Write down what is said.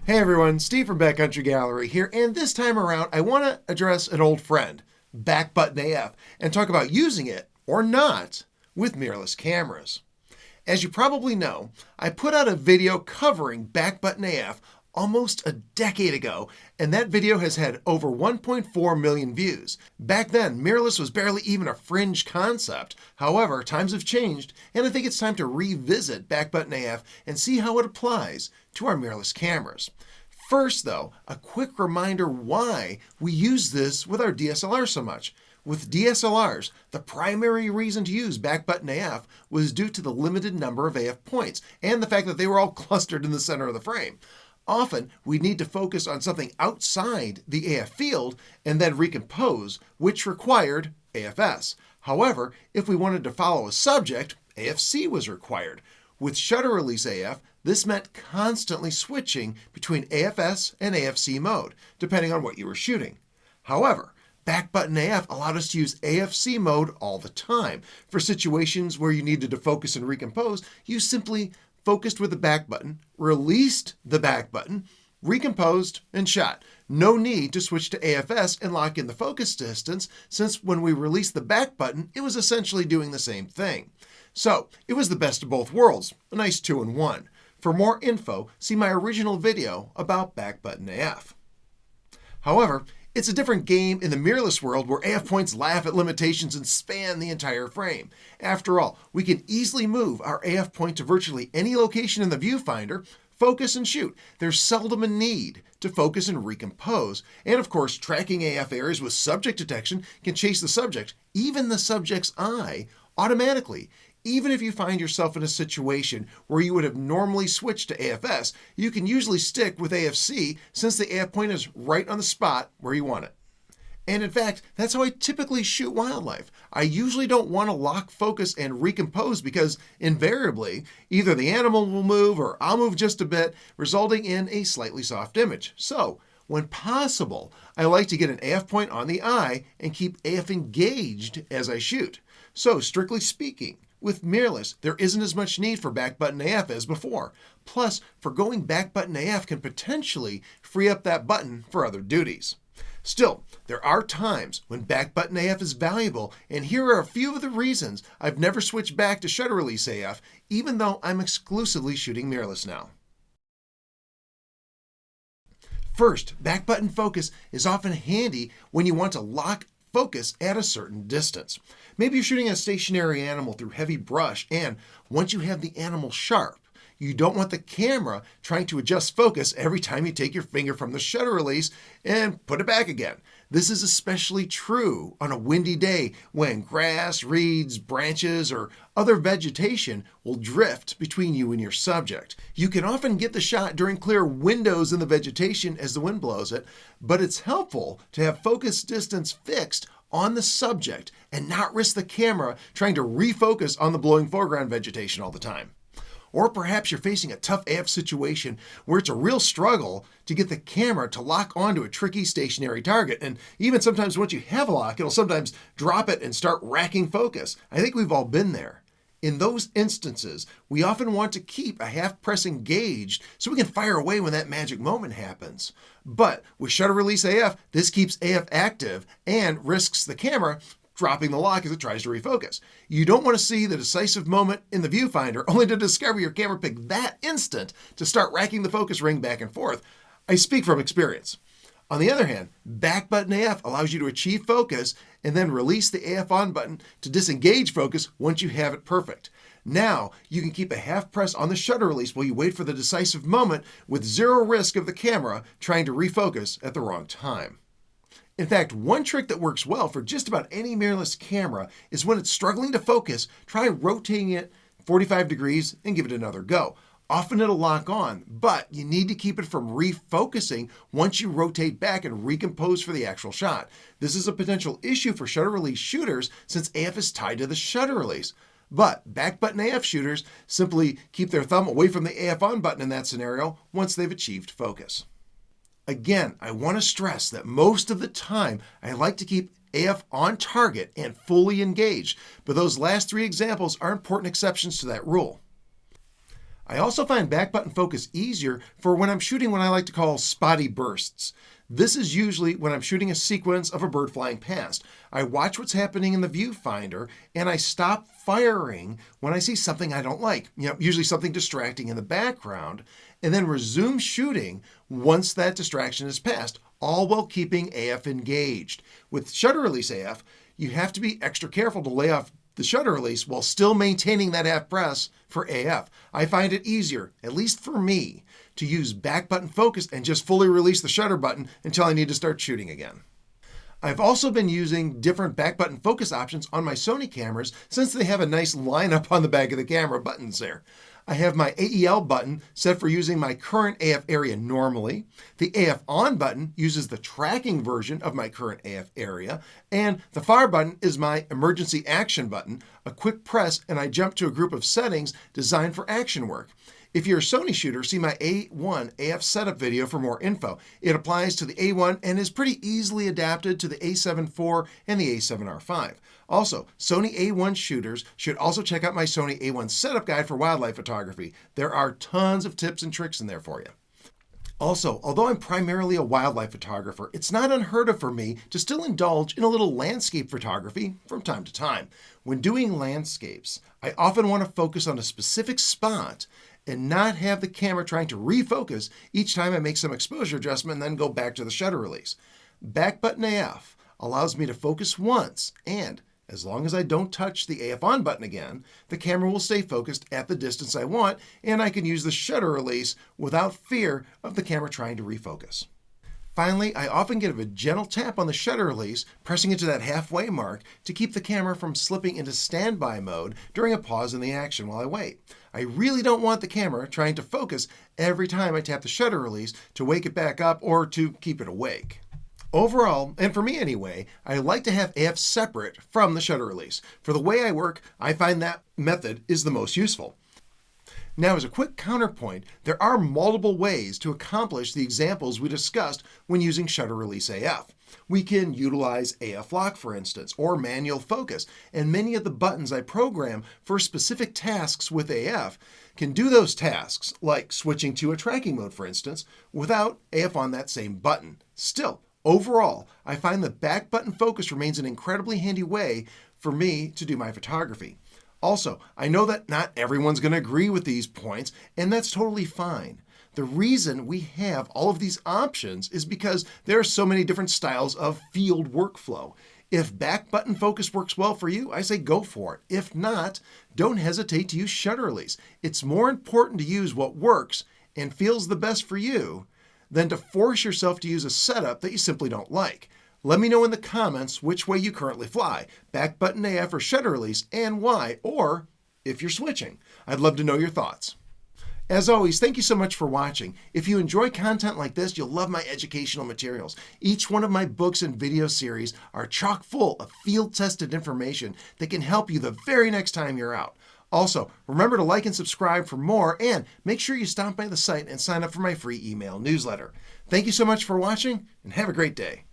Hey everyone, Steve from Backcountry Gallery here, and this time around I want to address an old friend, back button AF, and talk about using it, or not, with mirrorless cameras. As you probably know, I put out a video covering back button AF almost a decade ago, and that video has had over 1.4 million views. Back then, mirrorless was barely even a fringe concept. However, times have changed, and I think it's time to revisit back button AF and see how it applies to our mirrorless cameras. First, though, a quick reminder why we use this with our DSLR so much. With DSLRs, the primary reason to use back button AF was due to the limited number of AF points and the fact that they were all clustered in the center of the frame. Often, we need to focus on something outside the AF field and then recompose, which required AFS. However, if we wanted to follow a subject, AFC was required. With shutter release AF, this meant constantly switching between AFS and AFC mode, depending on what you were shooting. However, back button AF allowed us to use AFC mode all the time. For situations where you needed to focus and recompose, you simply focused with the back button, released the back button, recomposed, and shot. No need to switch to AFS and lock in the focus distance, since when we released the back button, it was essentially doing the same thing. So, it was the best of both worlds, a nice 2-in-1. For more info, see my original video about back button AF. However, it's a different game in the mirrorless world where AF points laugh at limitations and span the entire frame. After all, we can easily move our AF point to virtually any location in the viewfinder, focus and shoot. There's seldom a need to focus and recompose. And of course, tracking AF areas with subject detection can chase the subject, even the subject's eye, automatically. Even if you find yourself in a situation where you would have normally switched to AFS, you can usually stick with AFC since the AF point is right on the spot where you want it. And in fact, that's how I typically shoot wildlife. I usually don't want to lock focus and recompose because invariably, either the animal will move or I'll move just a bit, resulting in a slightly soft image. So, when possible, I like to get an AF point on the eye and keep AF engaged as I shoot. So, strictly speaking, with mirrorless, there isn't as much need for back button AF as before. Plus, forgoing back button AF can potentially free up that button for other duties. Still, there are times when back button AF is valuable, and here are a few of the reasons I've never switched back to shutter release AF, even though I'm exclusively shooting mirrorless now. First, back button focus is often handy when you want to lock focus at a certain distance. Maybe you're shooting a stationary animal through heavy brush, and once you have the animal sharp, you don't want the camera trying to adjust focus every time you take your finger from the shutter release and put it back again. This is especially true on a windy day when grass, reeds, branches, or other vegetation will drift between you and your subject. You can often get the shot during clear windows in the vegetation as the wind blows it, but it's helpful to have focus distance fixed on the subject and not risk the camera trying to refocus on the blowing foreground vegetation all the time. Or perhaps you're facing a tough AF situation where it's a real struggle to get the camera to lock onto a tricky stationary target. And even sometimes once you have a lock, it'll sometimes drop it and start racking focus. I think we've all been there. In those instances, we often want to keep a half press engaged so we can fire away when that magic moment happens. But with shutter release AF, this keeps AF active and risks the camera dropping the lock as it tries to refocus. You don't want to see the decisive moment in the viewfinder only to discover your camera picked that instant to start racking the focus ring back and forth. I speak from experience. On the other hand, back button AF allows you to achieve focus and then release the AF on button to disengage focus once you have it perfect. Now, you can keep a half press on the shutter release while you wait for the decisive moment with zero risk of the camera trying to refocus at the wrong time. In fact, one trick that works well for just about any mirrorless camera is when it's struggling to focus, try rotating it 45 degrees and give it another go. Often it'll lock on, but you need to keep it from refocusing once you rotate back and recompose for the actual shot. This is a potential issue for shutter release shooters since AF is tied to the shutter release. But back button AF shooters simply keep their thumb away from the AF on button in that scenario once they've achieved focus. Again, I want to stress that most of the time I like to keep AF on target and fully engaged, but those last three examples are important exceptions to that rule. I also find back button focus easier for when I'm shooting what I like to call spotty bursts. This is usually when I'm shooting a sequence of a bird flying past. I watch what's happening in the viewfinder and I stop firing when I see something I don't like, usually something distracting in the background, and then resume shooting once that distraction is passed, all while keeping AF engaged. With shutter release AF, you have to be extra careful to lay off the shutter release while still maintaining that half press for AF. I find it easier, at least for me, to use back button focus and just fully release the shutter button until I need to start shooting again. I've also been using different back button focus options on my Sony cameras since they have a nice lineup on the back of the camera buttons there. I have my AEL button set for using my current AF area normally. The AF on button uses the tracking version of my current AF area. And the fire button is my emergency action button, a quick press and I jump to a group of settings designed for action work. If you're a Sony shooter, see my A1 AF setup video for more info. It applies to the A1 and is pretty easily adapted to the A7 IV and the A7R5. Also, Sony A1 shooters should also check out my Sony A1 setup guide for wildlife photography. There are tons of tips and tricks in there for you. Also, although I'm primarily a wildlife photographer, it's not unheard of for me to still indulge in a little landscape photography from time to time. When doing landscapes, I often want to focus on a specific spot and not have the camera trying to refocus each time I make some exposure adjustment and then go back to the shutter release. Back button AF allows me to focus once, and as long as I don't touch the AF on button again, the camera will stay focused at the distance I want, and I can use the shutter release without fear of the camera trying to refocus. Finally, I often give a gentle tap on the shutter release, pressing it to that halfway mark to keep the camera from slipping into standby mode during a pause in the action while I wait. I really don't want the camera trying to focus every time I tap the shutter release to wake it back up or to keep it awake. Overall, and for me anyway, I like to have AF separate from the shutter release. For the way I work, I find that method is the most useful. Now, as a quick counterpoint, there are multiple ways to accomplish the examples we discussed when using shutter release AF. We can utilize AF lock, for instance, or manual focus, and many of the buttons I program for specific tasks with AF can do those tasks, like switching to a tracking mode, for instance, without AF on that same button. Still, overall, I find that back button focus remains an incredibly handy way for me to do my photography. Also, I know that not everyone's going to agree with these points, and that's totally fine. The reason we have all of these options is because there are so many different styles of field workflow. If back button focus works well for you, I say go for it. If not, don't hesitate to use shutter release. It's more important to use what works and feels the best for you than to force yourself to use a setup that you simply don't like. Let me know in the comments which way you currently fly, back button AF or shutter release, and why, or if you're switching. I'd love to know your thoughts. As always, thank you so much for watching. If you enjoy content like this, you'll love my educational materials. Each one of my books and video series are chock full of field-tested information that can help you the very next time you're out. Also, remember to like and subscribe for more, and make sure you stop by the site and sign up for my free email newsletter. Thank you so much for watching, and have a great day.